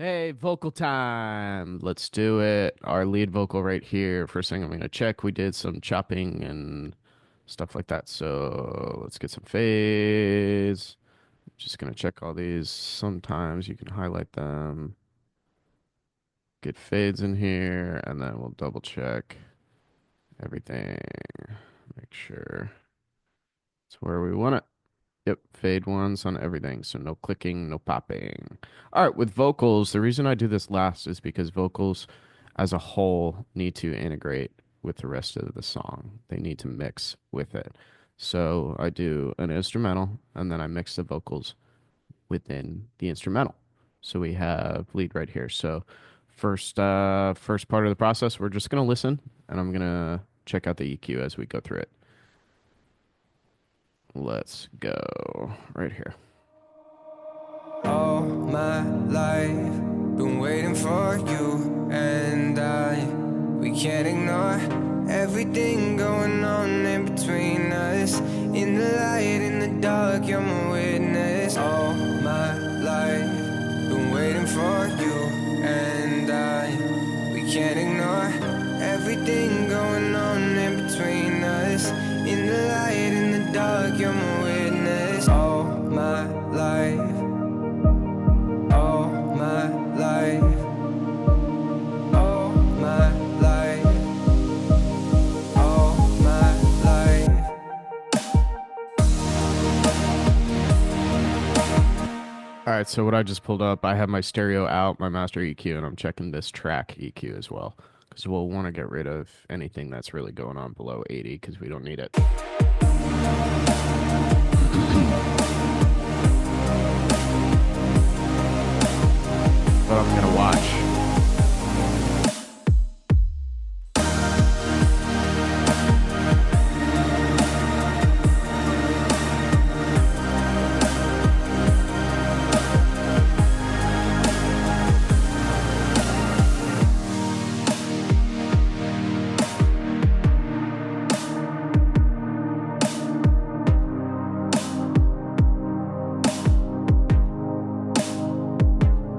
Hey, vocal time. Let's do it. Our lead vocal right here. First thing I'm going to check. We did some chopping and stuff like that. So let's get some fades. Just going to check all these. Sometimes you can highlight them. Get fades in here, and then we'll double check everything. Make sure it's where we want it. Yep, fade ones on everything. So no clicking, no popping. All right, with vocals, the reason I do this last is because vocals as a whole need to integrate with the rest of the song. They need to mix with it. So I do an instrumental and then I mix the vocals within the instrumental. So we have lead right here. So first part of the process, we're just gonna listen and I'm gonna check out the EQ as we go through it. Let's go right here. All my life, been waiting for you and we can't ignore everything going on in between us. In the light, in the dark, you're my witness. All my life, been waiting for you and we can't ignore everything going on in between us. In the light, in the dark, you're my witness. All my life, all my life, all my life, all my life. All right, so what I just pulled up, I have my stereo out, my master EQ, and I'm checking this track EQ as well, because we'll want to get rid of anything that's really going on below 80, because we don't need it. But I'm gonna watch.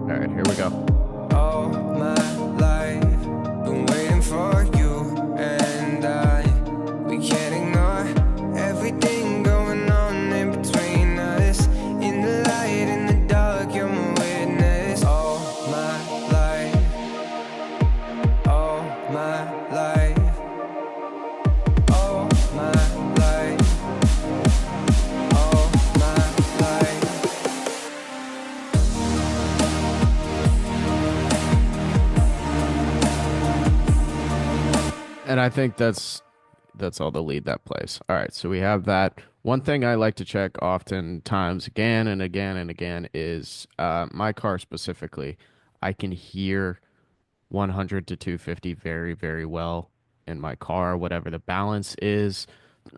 All right, here we go. All my life, been waiting for you and we can't ignore everything going on in between us. In the light, in the dark, you're my witness. All my life, all my life, all my life, all my life. And I think that's all the lead that plays. All right, so we have that. One thing I like to check oftentimes again and again and again is my car specifically. I can hear 100 to 250 very, very well in my car, whatever the balance is.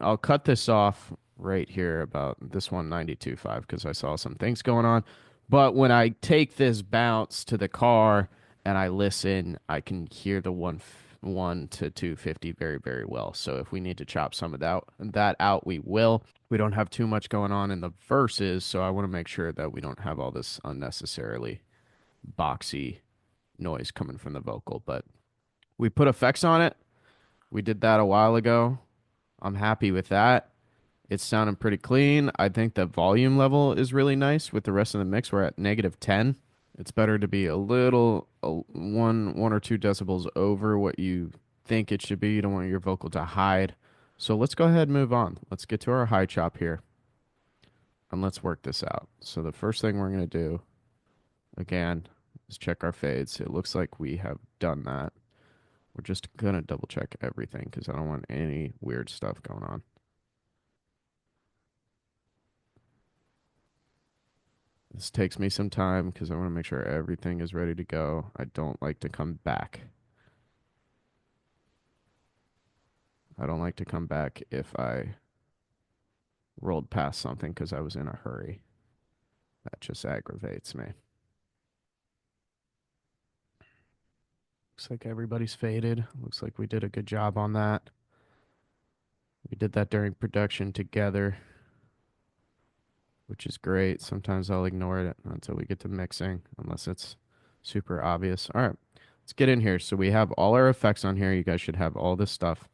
I'll cut this off right here about this 192.5 because I saw some things going on. But when I take this bounce to the car and I listen, I can hear the 1 to 250 very, very well. So if we need to chop some of that out, we will. We don't have too much going on in the verses, so I want to make sure that we don't have all this unnecessarily boxy noise coming from the vocal. But we put effects on it. We did that a while ago. I'm happy with that. It's sounding pretty clean. I think the volume level is really nice with the rest of the mix. We're at -10. It's better to be a little one or two decibels over what you think it should be. You don't want your vocal to hide. So let's go ahead and move on. Let's get to our high chop here and let's work this out. So the first thing we're going to do again is check our fades. It looks like we have done that. We're just going to double check everything because I don't want any weird stuff going on. This takes me some time because I want to make sure everything is ready to go. I don't like to come back. I don't like to come back if I rolled past something because I was in a hurry. That just aggravates me. Looks like everybody's faded. Looks like we did a good job on that. We did that during production together, which is great. Sometimes I'll ignore it until we get to mixing, unless it's Super obvious. All right, let's get in here. So we have all our effects on here. You guys should have all this stuff.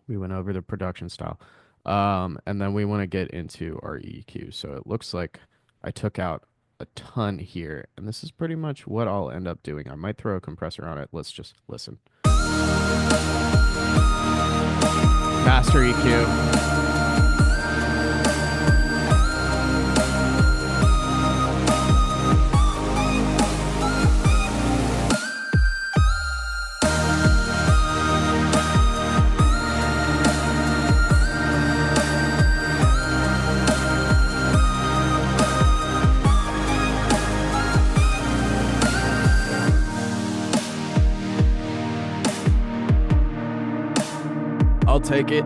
We went over the production style. And then we want to get into our EQ. So it looks like I took out a ton here, and this is pretty much what I'll end up doing. I might throw a compressor on it. Let's just listen. Master EQ. I'll take it.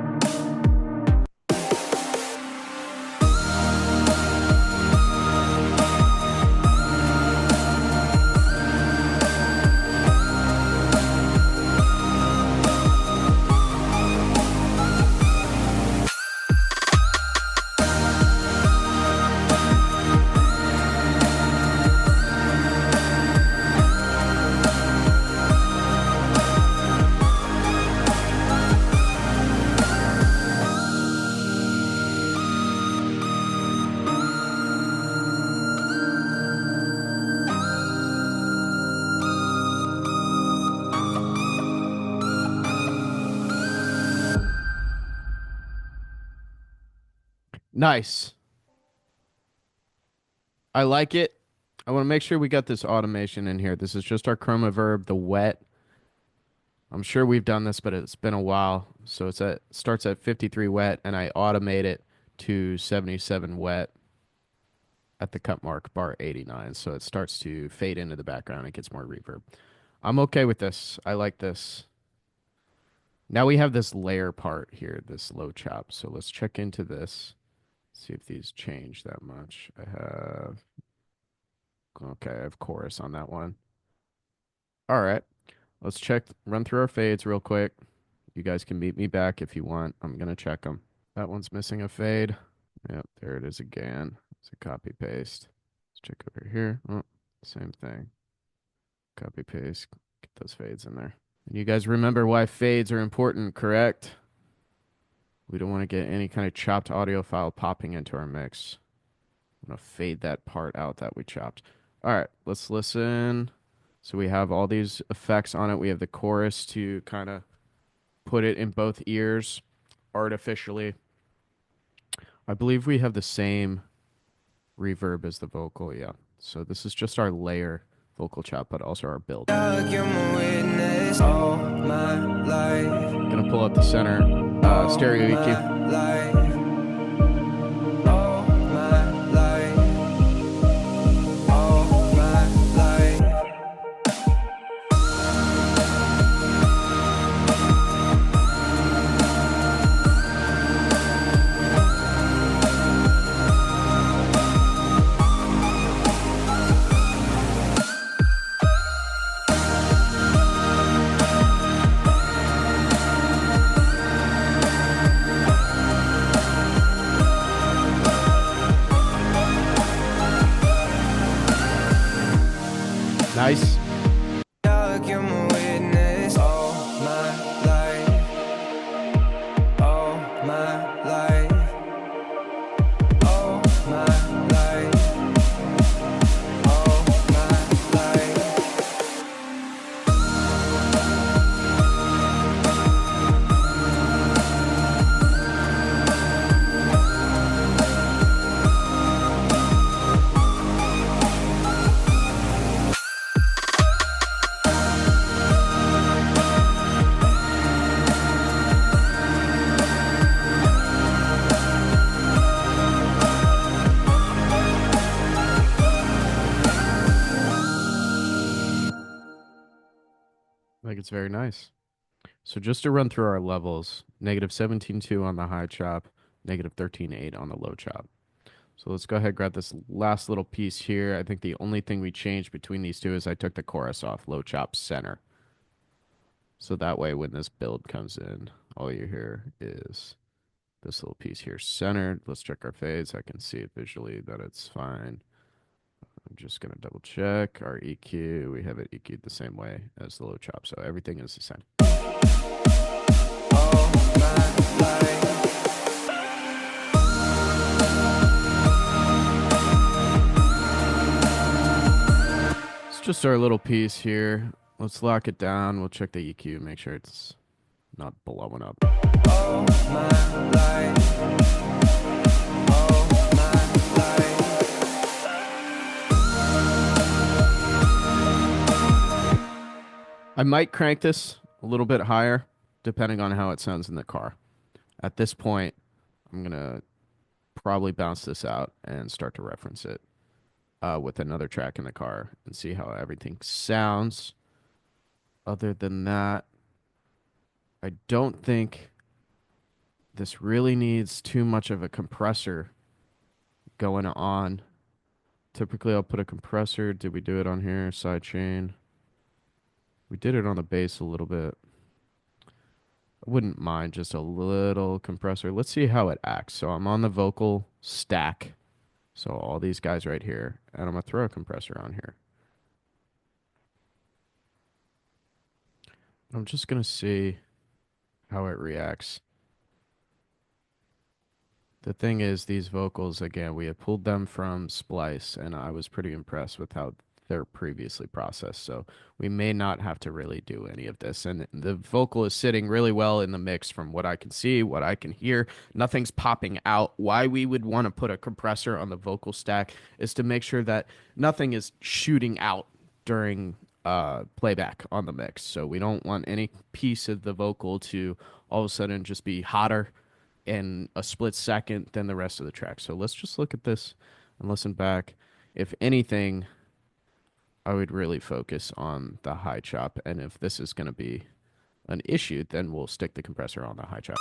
Nice. I like it. I want to make sure we got this automation in here. This is just our chroma verb, the wet. I'm sure we've done this, but it's been a while. So starts at 53 wet, and I automate it to 77 wet at the cut mark, bar 89. So it starts to fade into the background. It gets more reverb. I'm okay with this. I like this. Now we have this layer part here, this low chop. So let's check into this. See if these change that much. Okay, I have chorus on that one. All right. Let's run through our fades real quick. You guys can meet me back if you want. I'm going to check them. That one's missing a fade. Yep, there it is again. It's a copy paste. Let's check over here. Oh, same thing. Copy paste. Get those fades in there. And you guys remember why fades are important, correct? We don't want to get any kind of chopped audio file popping into our mix. I'm going to fade that part out that we chopped. All right, let's listen. So we have all these effects on it. We have the chorus to kind of put it in both ears artificially. I believe we have the same reverb as the vocal, yeah. So this is just our layer vocal chop, but also our build. Gonna pull up the center stereo EQ. Nice. I think it's very nice. So just to run through our levels, negative 17.2 on the high chop, negative 13.8 on the low chop. So let's go ahead and grab this last little piece here. I think the only thing we changed between these two is I took the chorus off, low chop center. So that way when this build comes in, all you hear is this little piece here centered. Let's check our fades. I can see it visually that it's fine. I'm just going to double check our EQ. We have it EQ'd the same way as the low chop, so everything is the same. All my life. It's just our little piece here. Let's lock it down. We'll check the EQ, make sure it's not blowing up. All my life. All my life. I might crank this a little bit higher, depending on how it sounds in the car. At this point, I'm going to probably bounce this out and start to reference it with another track in the car and see how everything sounds. Other than that, I don't think this really needs too much of a compressor going on. Typically, I'll put a compressor. Did we do it on here? Side chain. We did it on the bass a little bit. I wouldn't mind just a little compressor. Let's see how it acts. So I'm on the vocal stack. So all these guys right here. And I'm going to throw a compressor on here. I'm just going to see how it reacts. The thing is, these vocals, again, we had pulled them from Splice, and I was pretty impressed with how they're previously processed. So we may not have to really do any of this. And the vocal is sitting really well in the mix from what I can see, what I can hear. Nothing's popping out. Why we would want to put a compressor on the vocal stack is to make sure that nothing is shooting out during playback on the mix. So we don't want any piece of the vocal to all of a sudden just be hotter in a split second than the rest of the track. So let's just look at this and listen back. If anything, I would really focus on the high chop. And if this is going to be an issue, then we'll stick the compressor on the high chop.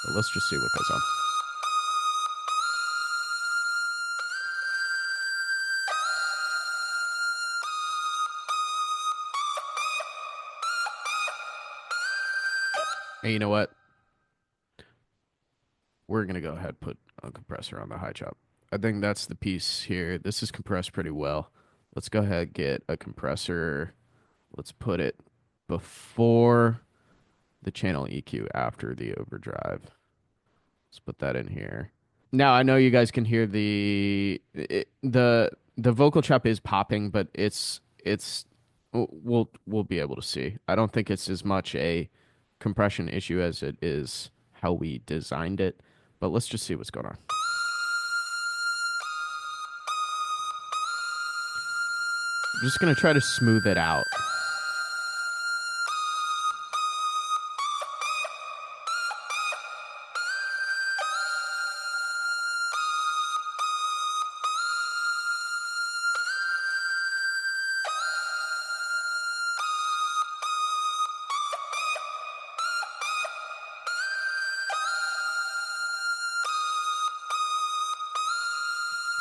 But let's just see what goes on. And you know what? We're going to go ahead and put a compressor on the high chop. I think that's the piece here. This is compressed pretty well. Let's go ahead and get a compressor. Let's put it before the channel EQ, after the overdrive. Let's put that in here. Now I know you guys can hear the vocal chop is popping, but it's we'll be able to see. I don't think it's as much a compression issue as it is how we designed it. But let's just see what's going on. I'm just going to try to smooth it out.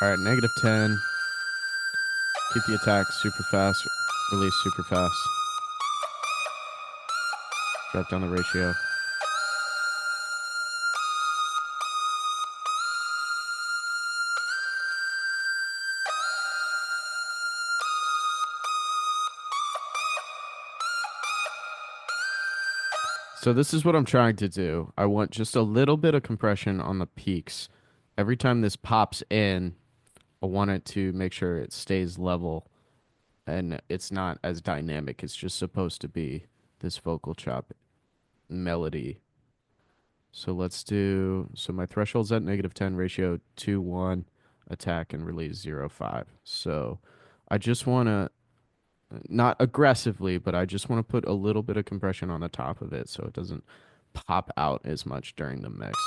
All right, -10. Keep the attack super fast. Release super fast. Drop down the ratio. So this is what I'm trying to do. I want just a little bit of compression on the peaks. Every time this pops in, I want it to make sure it stays level and it's not as dynamic. It's just supposed to be this vocal chop melody. So let's do, so my threshold's at -10, ratio 2:1, attack and release 0.5. So I just want to, not aggressively, but I just want to put a little bit of compression on the top of it so it doesn't pop out as much during the mix.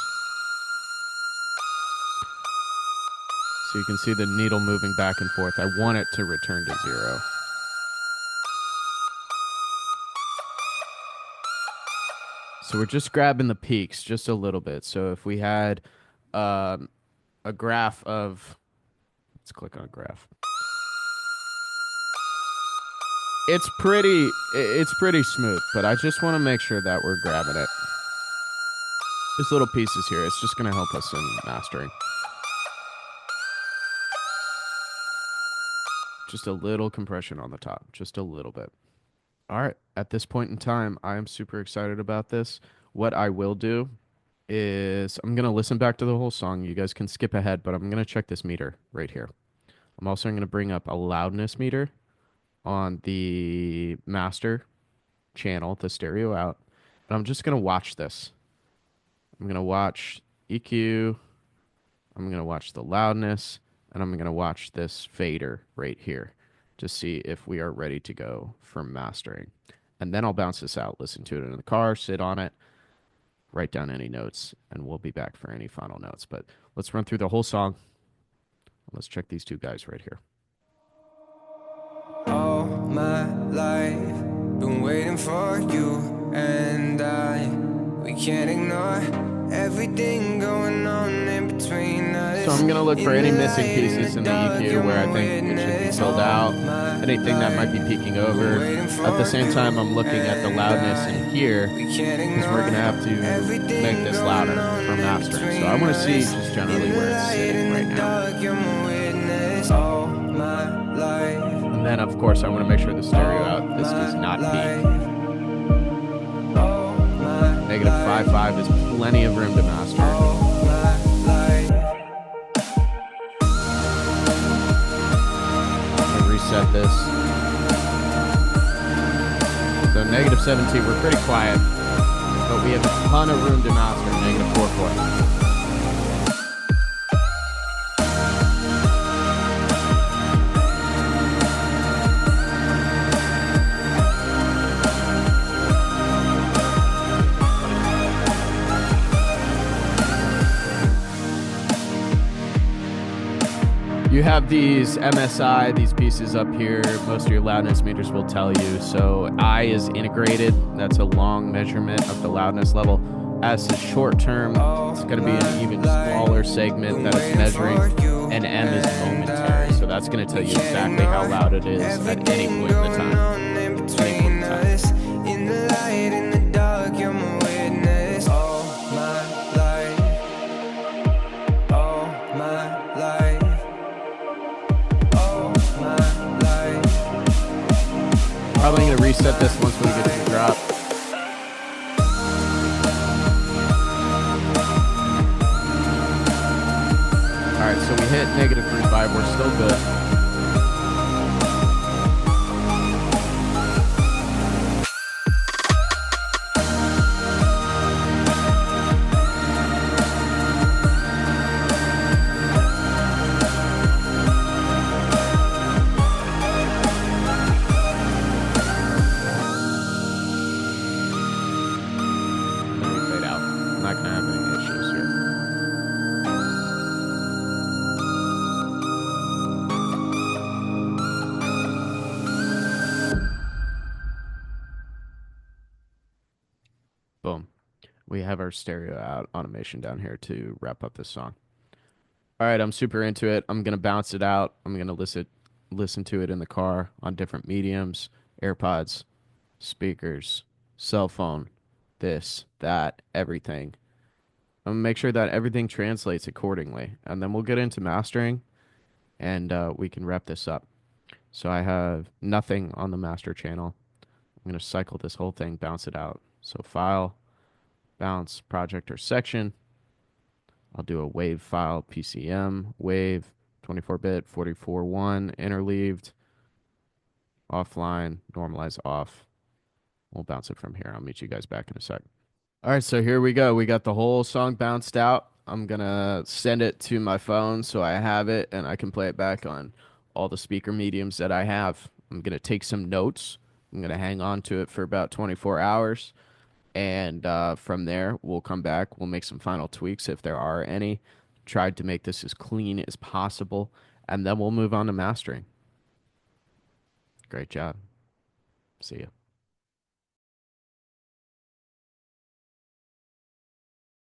So you can see the needle moving back and forth. I want it to return to 0. So we're just grabbing the peaks just a little bit. So if we had a graph of, let's click on graph. It's pretty smooth, but I just want to make sure that we're grabbing it. These little pieces here, it's just going to help us in mastering. just a little compression on the top, just a little bit. All right. At this point in time, I am super excited about this. What I will do is I'm gonna listen back to the whole song. You guys can skip ahead, but I'm gonna check this meter right here. I'm also gonna bring up a loudness meter on the master channel, the stereo out, and I'm just gonna watch this. I'm gonna watch EQ. I'm gonna watch the loudness, and I'm gonna watch this fader right here to see if we are ready to go for mastering. And then I'll bounce this out, listen to it in the car, sit on it, write down any notes, and we'll be back for any final notes. But let's run through the whole song. Let's check these two guys right here. All my life, been waiting for you and we can't ignore everything going on in between us. So I'm gonna look for any missing pieces in the EQ where I think it should be filled out, anything that might be peaking over. At the same time, I'm looking at the loudness in here because we're gonna have to make this louder for mastering. So I want to see just generally where it's sitting right now. And then, of course, I want to make sure the stereo out. This does not peak. Negative 5.5 is plenty of room to master. I'm gonna reset this. So negative 17, we're pretty quiet, but we have a ton of room to master. Negative 4.4. You have these MSI, these pieces up here. Most of your loudness meters will tell you. So I is integrated. That's a long measurement of the loudness level. As is short term, it's going to be an even smaller segment that it's measuring. And M is momentary. So that's going to tell you exactly how loud it is at any point in the time. In the light, in the dark, you're my witness. All my life, all my life. Probably going to reset this once we get to the drop. Alright, so we hit negative 3.5. We're still good. Not gonna have any issues here. Boom. We have our stereo out automation down here to wrap up this song. All right, I'm super into it. I'm gonna bounce it out. I'm gonna listen to it in the car on different mediums, AirPods, speakers, cell phone, this, that, everything. I'm gonna make sure that everything translates accordingly, and then we'll get into mastering, and we can wrap this up. So I have nothing on the master channel. I'm gonna cycle this whole thing, bounce it out. So file, bounce, project or section. I'll do a wave file, PCM, wave, 24-bit, 44.1, interleaved, offline, normalize off. We'll bounce it from here. I'll meet you guys back in a sec. All right, so here we go. We got the whole song bounced out. I'm going to send it to my phone so I have it and I can play it back on all the speaker mediums that I have. I'm going to take some notes. I'm going to hang on to it for about 24 hours. And from there, we'll come back. We'll make some final tweaks if there are any. Tried to make this as clean as possible. And then we'll move on to mastering. Great job. See you.